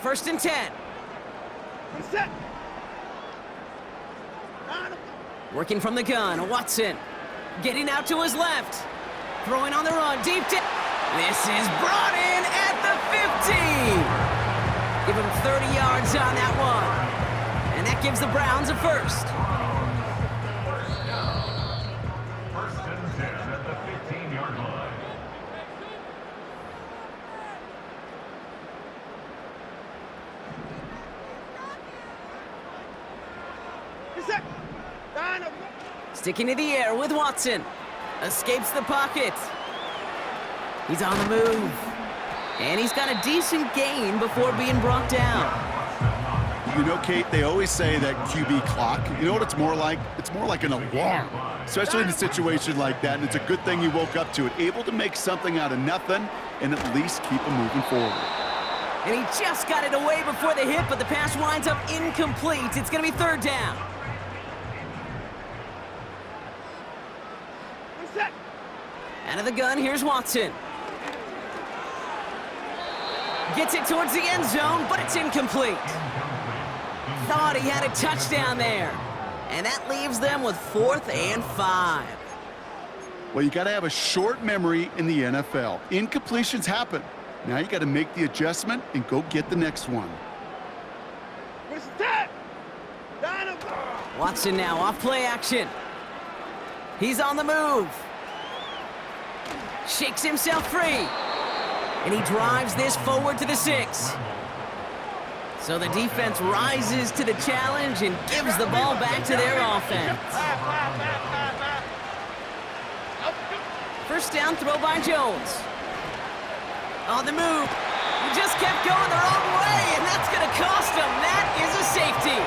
drive, 1st and 10. Set. Working from the gun, Watson. Getting out to his left. Throwing on the run, deep down. This is brought in at the 50. Give him 30 yards on that one. And that gives the Browns a first. First and 10 at the 15-yard line. Sticking to the air with Watson. Escapes the pocket. He's on the move. And he's got a decent gain before being brought down. You know, Kate, they always say that QB clock, you know what it's more like? It's more like an alarm, especially in a situation like that. And it's a good thing you woke up to it, able to make something out of nothing and at least keep them moving forward. And he just got it away before the hit, but the pass winds up incomplete. It's going to be 3rd down. Out of the gun, here's Watson. Gets it towards the end zone, but it's incomplete. Thought he had a touchdown there. And that leaves them with 4th and 5. Well, you got to have a short memory in the NFL. Incompletions happen. Now you got to make the adjustment and go get the next one. Watson now off play action. He's on the move. Shakes himself free. And he drives this forward to the 6. So the defense rises to the challenge and gives the ball back to their offense. 1st down throw by Jones. On the move. He just kept going the wrong way, and that's going to cost him. That is a safety.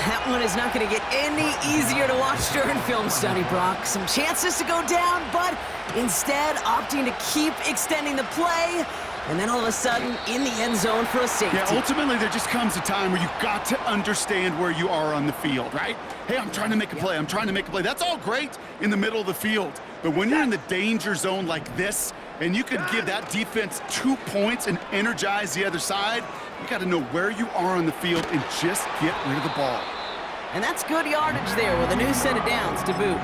That one is not going to get any easier to watch during film study, Brock. Some chances to go down, but instead opting to keep extending the play, and then all of a sudden in the end zone for a safety. Yeah, ultimately there just comes a time where you've got to understand where you are on the field, right? Hey, I'm trying to make a play. I'm trying to make a play. That's all great in the middle of the field. But when you're in the danger zone like this, and you can give that defense 2 points and energize the other side, you got to know where you are on the field and just get rid of the ball. And that's good yardage there with a new set of downs to boot.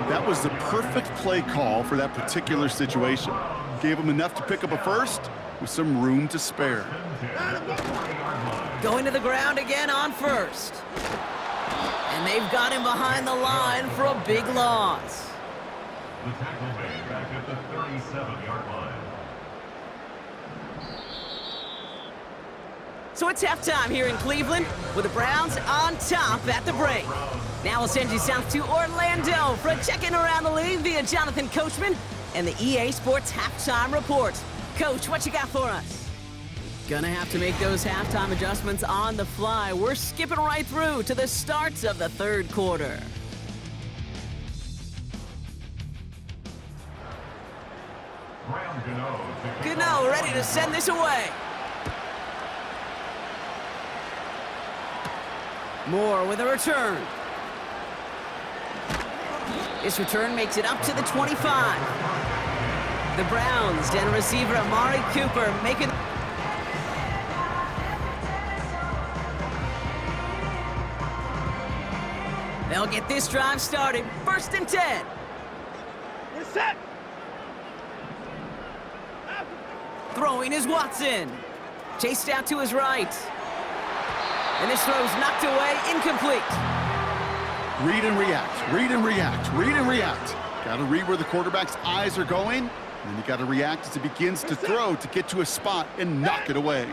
That was the perfect play call for that particular situation. Gave them enough to pick up a first with some room to spare. Going to the ground again on 1st. And they've got him behind the line for a big loss. The tackle made back at the 37-yard line. So it's halftime here in Cleveland with the Browns on top at the break. Now we'll send you south to Orlando for a check-in around the league via Jonathan Coachman and the EA Sports Halftime Report. Coach, what you got for us? Gonna have to make those halftime adjustments on the fly. We're skipping right through to the starts of the 3rd quarter. Gano ready to send this away. Moore with a return. This return makes it up to the 25. The Browns and receiver Amari Cooper making... They'll get this drive started. 1st and 10. We're set. Throwing is Watson. Chased out to his right. And this throw's knocked away, incomplete. Read and react, read and react, read and react. Got to read where the quarterback's eyes are going, and then you got to react as he begins to throw to get to a spot and knock it away.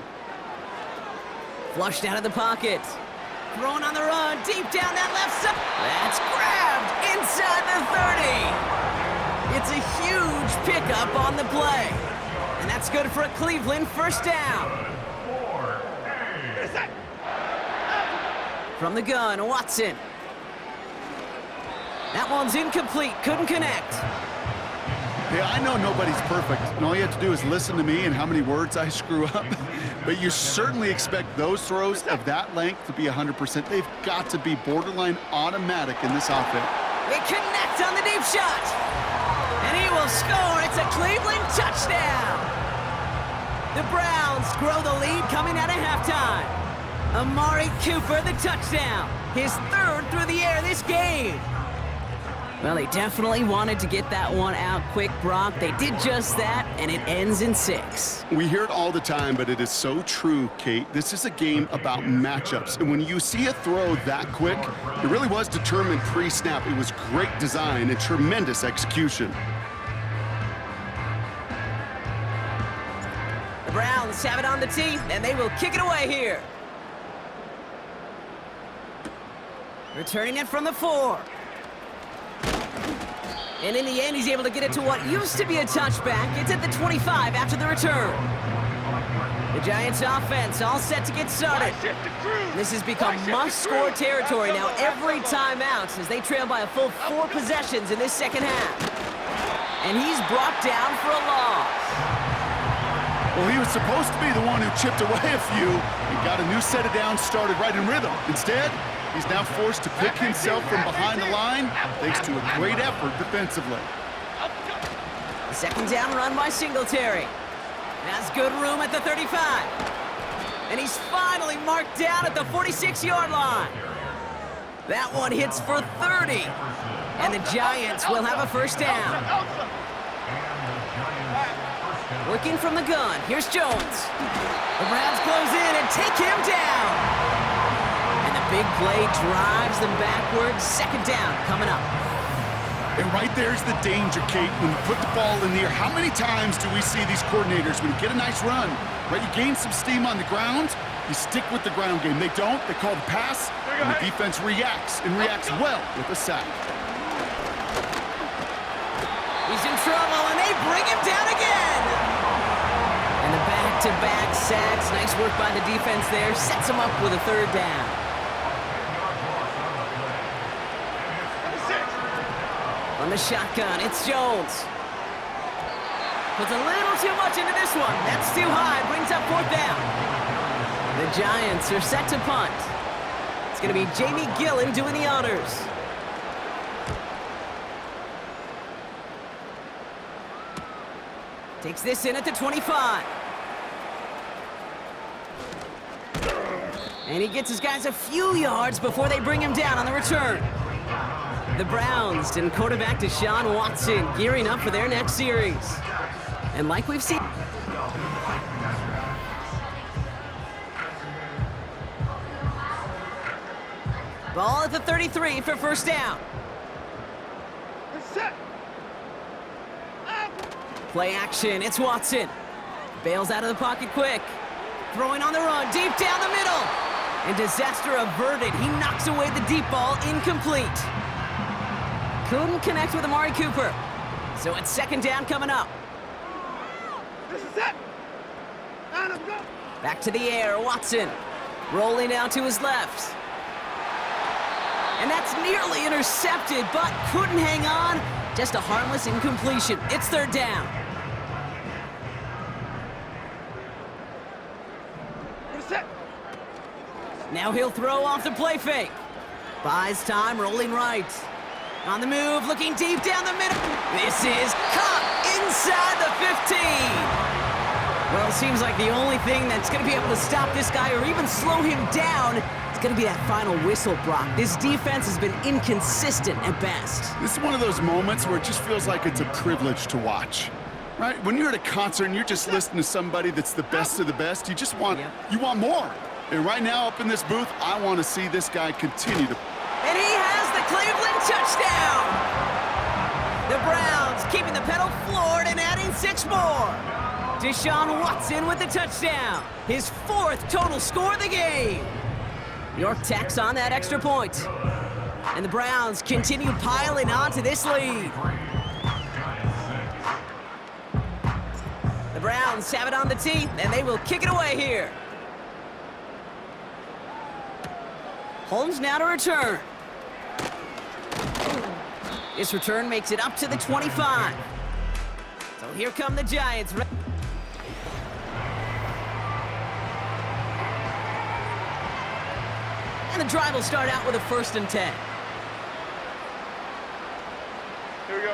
Flushed out of the pocket. Thrown on the run, deep down that left side. That's grabbed inside the 30. It's a huge pickup on the play. And that's good for a Cleveland 1st down. From the gun, Watson. That one's incomplete, couldn't connect. Yeah, I know nobody's perfect, and all you have to do is listen to me and how many words I screw up. But you certainly expect those throws of that length to be 100%. They've got to be borderline automatic in this offense. They connect on the deep shot. And he will score. It's a Cleveland touchdown. The Browns grow the lead coming out of halftime. Amari Cooper, the touchdown. His third through the air this game. Well, they definitely wanted to get that one out quick, Brock. They did just that, and it ends in 6. We hear it all the time, but it is so true, Kate. This is a game about matchups. And when you see a throw that quick, it really was determined pre-snap. It was great design and tremendous execution. The Browns have it on the tee, and they will kick it away here. Returning it from the 4. And in the end, he's able to get it to what used to be a touchback. It's at the 25 after the return. The Giants offense all set to get started. This has become must-score territory now every time out as they trail by a full 4 possessions in this second half. And he's brought down for a loss. Well, he was supposed to be the one who chipped away a few and got a new set of downs started right in rhythm. Instead, he's now forced to pick himself from behind the line thanks to a great effort defensively. The second down run by Singletary. Has good room at the 35. And he's finally marked down at the 46-yard line. That one hits for 30. And the Giants will have a first down. Working from the gun, here's Jones. The Browns close in and take him down. And the big play drives them backwards. Second down coming up. And right there's the danger, Kate, when you put the ball in the air. How many times do we see these coordinators, when you get a nice run, right, you gain some steam on the ground, you stick with the ground game. They don't, they call the pass, and the defense reacts, and reacts well with a sack. He's in trouble, and they bring him down again. And the back-to-back sacks. Nice work by the defense there. Sets him up with a third down. On the shotgun, it's Jones. Puts a little too much into this one. That's too high. Brings up 4th down. The Giants are set to punt. It's going to be Jamie Gillen doing the honors. Takes this in at the 25. And he gets his guys a few yards before they bring him down on the return. The Browns and quarterback Deshaun Watson gearing up for their next series. And like we've seen... Ball at the 33 for first down. Play action, it's Watson. Bails out of the pocket quick. Throwing on the run, deep down the middle. And disaster averted. He knocks away the deep ball, incomplete. Couldn't connect with Amari Cooper. So it's second down coming up. This is it. Back to the air, Watson. Rolling out to his left. And that's nearly intercepted, but couldn't hang on. Just a harmless incompletion. It's third down. Now he'll throw off the play fake. Buys time, rolling right. On the move, looking deep down the middle. This is caught inside the 15. Well, it seems like the only thing that's going to be able to stop this guy or even slow him down is going to be that final whistle, Brock. This defense has been inconsistent at best. This is one of those moments where it just feels like it's a privilege to watch. Right? When you're at a concert and you're just listening to somebody that's the best of the best, you just want, you want more. And right now up in this booth, I want to see this guy continue to... And he has the Cleveland touchdown! The Browns keeping the pedal floored and adding 6 more. Deshaun Watson with the touchdown. His 4th total score of the game. York tacks on that extra point. And the Browns continue piling on to this lead. The Browns have it on the tee, and they will kick it away here. Holmes now to return. This return makes it up to the 25. So here come the Giants. And the drive will start out with a 1st and 10. Here we go.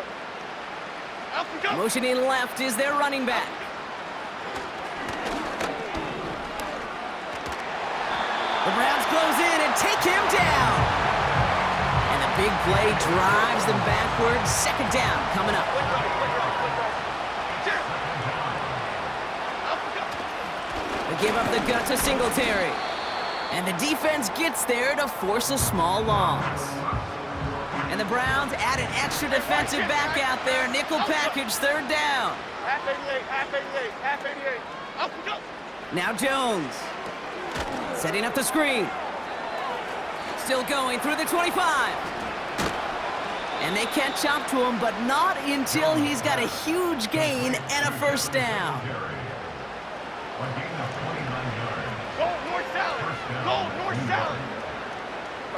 Out we go. Motioning left is their running back. take him down. And the big play drives them backwards. Second down coming up. They give up the gut to Singletary. And the defense gets there to force a small loss. And the Browns add an extra defensive back out there. Nickel package, third down. Half 88, half 88, half 88. Up we go. Now Jones. Setting up the screen. Still going through the 25. And they catch up to him, but not until he's got a huge gain and a first down. Go north salad. Go north salad.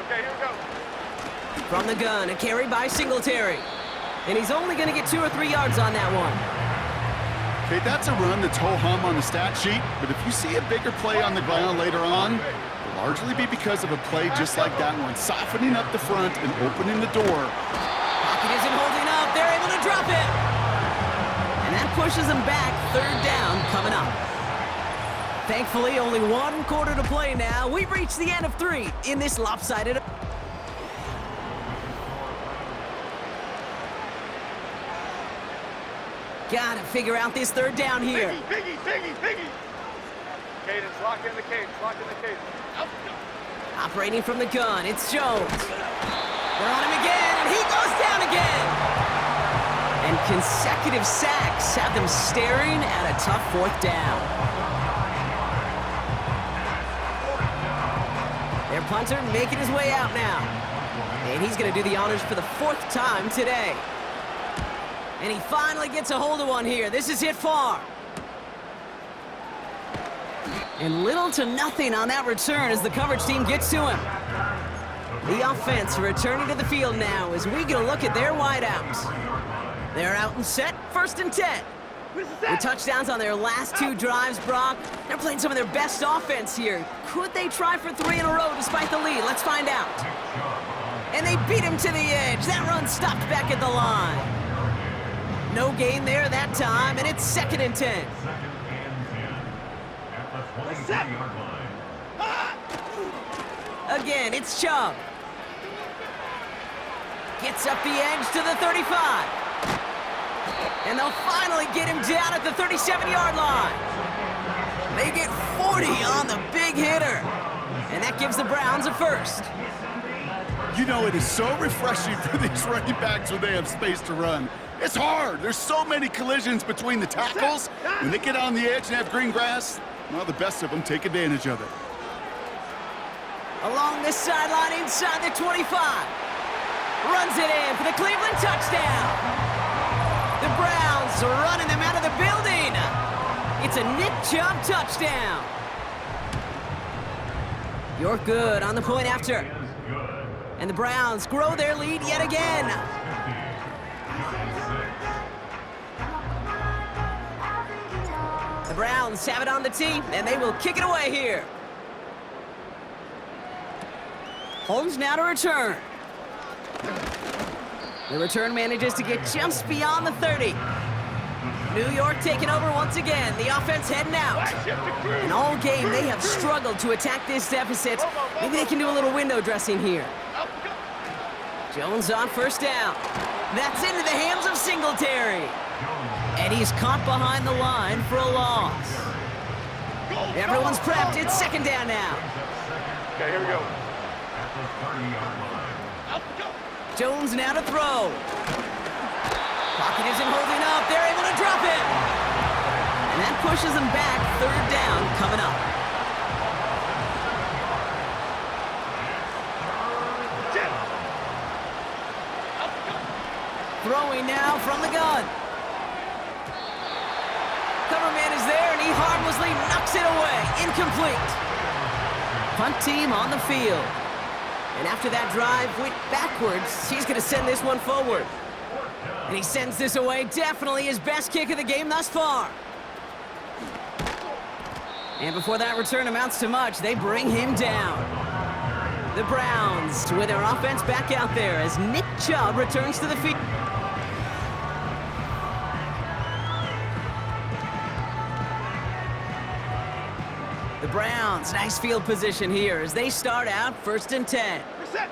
Okay, here we go. From the gun, a carry by Singletary. And he's only going to get 2 or 3 yards on that one. Okay, that's a run that's ho-hum on the stat sheet, but if you see a bigger play on the ground later on, it'll largely be because of a play just like that one, softening up the front and opening the door. Pocket isn't holding up. They're able to drop it. And that pushes them back. Third down coming up. Thankfully, only 1 quarter to play now. We've reached the end of 3 in this lopsided. Gotta figure out this third down here. Biggie. Cadence, lock in the cadence, lock in the cadence. Up we go. Operating from the gun, it's Jones. They're on him again, and he goes down again. And consecutive sacks have them staring at a tough fourth down. Their punter making his way out now. And he's going to do the honors for the 4th time today. And he finally gets a hold of one here. This is hit far. And little to nothing on that return as the coverage team gets to him. The offense returning to the field now as we get a look at their wideouts. They're out and set, 1st and 10. With touchdowns on their last 2 drives, Brock. They're playing some of their best offense here. Could they try for 3 in a row despite the lead? Let's find out. And they beat him to the edge. That run stopped back at the line. No gain there that time, and it's 2nd and 10. Again, it's Chubb. Gets up the edge to the 35. And they'll finally get him down at the 37-yard line. They get 40 on the big hitter. And that gives the Browns a first. You know, it is so refreshing for these running backs when they have space to run. It's hard. There's so many collisions between the tackles. When they get on the edge and have green grass, well, the best of them take advantage of it. Along this sideline inside the 25. Runs it in for the Cleveland touchdown. The Browns are running them out of the building. It's a Nick Chubb touchdown. You're good on the point after. And the Browns grow their lead yet again. The Browns have it on the tee, and they will kick it away here. Holmes now to return. The return manages to get just beyond the 30. New York taking over once again. The offense heading out. And all game, they have struggled to attack this deficit. Maybe they can do a little window dressing here. Jones on 1st down. That's into the hands of Singletary. And he's caught behind the line for a loss. Everyone's prepped. It's 2nd down now. Okay, here we go. Jones now to throw. Pocket isn't holding up. They're able to drop it. And that pushes them back. 3rd down coming up. Throwing now from the gun. Cover man is there, and he harmlessly knocks it away. Incomplete. Punt team on the field. And after that drive went backwards, he's going to send this one forward. And he sends this away. Definitely his best kick of the game thus far. And before that return amounts to much, they bring him down. The Browns with their offense back out there as Nick Chubb returns to the field. The Browns, nice field position here as they start out 1st and 10. Reset.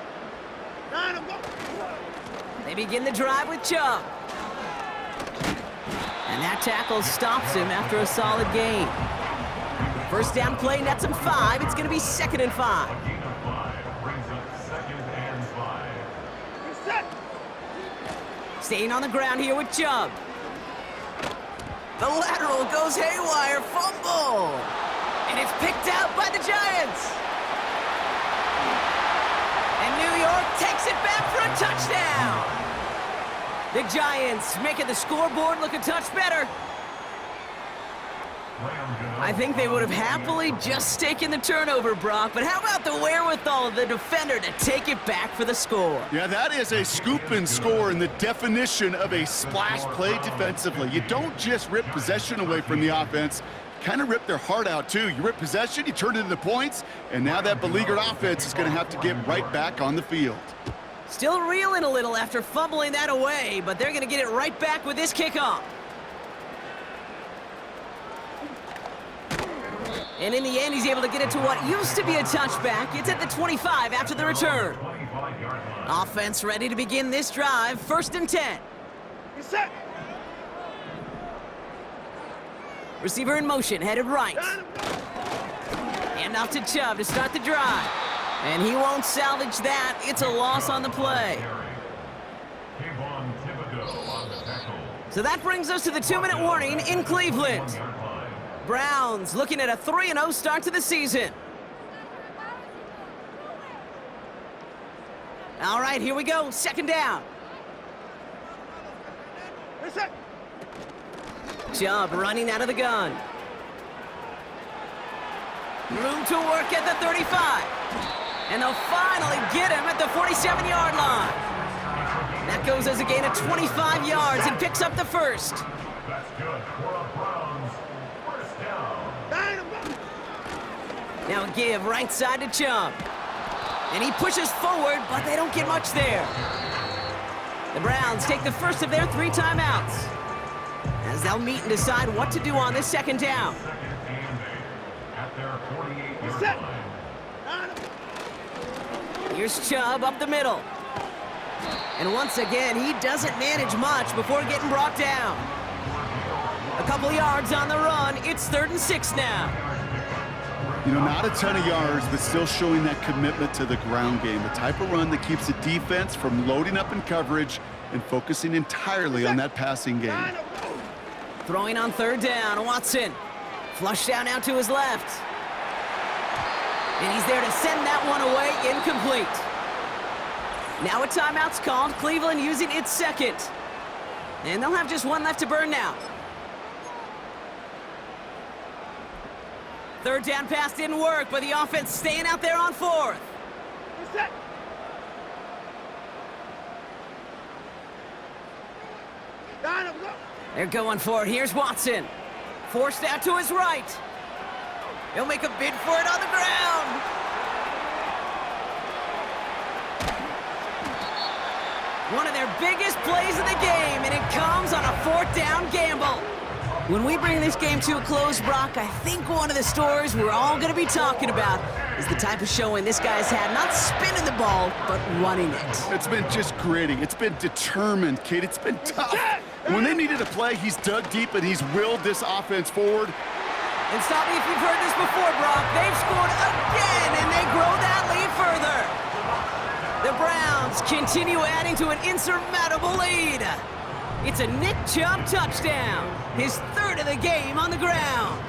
9, I'm going. They begin the drive with Chubb. And that tackle stops him after a solid gain. 1st down play, nets him 5. It's going to be 2nd and 5. A gain of 5 brings up 2nd and 5. Reset. Staying on the ground here with Chubb. The lateral goes haywire, fumble. And it's picked out by the Giants. And New York takes it back for a touchdown. The Giants making the scoreboard look a touch better. I think they would have happily just taken the turnover, Brock, but how about the wherewithal of the defender to take it back for the score? Yeah, that is a scoop and score in the definition of a splash play defensively. You don't just rip possession away from the offense, kind of rip their heart out too. You rip possession, you turn it into points, and now that beleaguered offense is going to have to get right back on the field. Still reeling a little after fumbling that away, but they're going to get it right back with this kickoff. And in the end, he's able to get it to what used to be a touchback. It's at the 25 after the return. Offense ready to begin this drive, 1st and 10. Reset. Receiver in motion, headed right. Hand off to Chubb to start the drive. And he won't salvage that. It's a loss on the play. So that brings us to the 2-minute warning in Cleveland. Browns looking at a 3-0 start to the season. All right, here we go. 2nd down. Reset. Chubb running out of the gun. Room to work at the 35. And they'll finally get him at the 47-yard line. That goes as a gain of 25 yards and picks up the 1st. That's good for the Browns. 1st down. 9, I'm going. Now a give right side to Chubb. And he pushes forward, but they don't get much there. The Browns take the 1st of their 3 timeouts, as they'll meet and decide what to do on this 2nd down. 2nd and 8 at their 48-yard Reset. line. 9, I'm going. Here's Chubb up the middle. And once again, he doesn't manage much before getting brought down. A couple yards on the run. It's 3rd and 6 now. You know, not a ton of yards, but still showing that commitment to the ground game. The type of run that keeps the defense from loading up in coverage and focusing entirely on that passing game. 9, I'm going. Throwing on 3rd down, Watson. Flush down out to his left. And he's there to send that one away, incomplete. Now a timeout's called, Cleveland using its 2nd. And they'll have just 1 left to burn now. 3rd down pass didn't work, but the offense staying out there on 4th. Reset. Nine, I'm going. They're going for it. Here's Watson. Forced out to his right. He'll make a bid for it on the ground. One of their biggest plays of the game, and it comes on a 4th down gamble. When we bring this game to a close, Brock, I think one of the stories we're all going to be talking about is the type of showing this guy's had, not spinning the ball, but running it. It's been just gritty. It's been determined, kid. It's been tough. When they needed a play, he's dug deep and he's willed this offense forward. And stop me if you've heard this before, Brock. They've scored again, and they grow that lead further. The Browns continue adding to an insurmountable lead. It's a Nick Chubb touchdown, his 3rd of the game on the ground.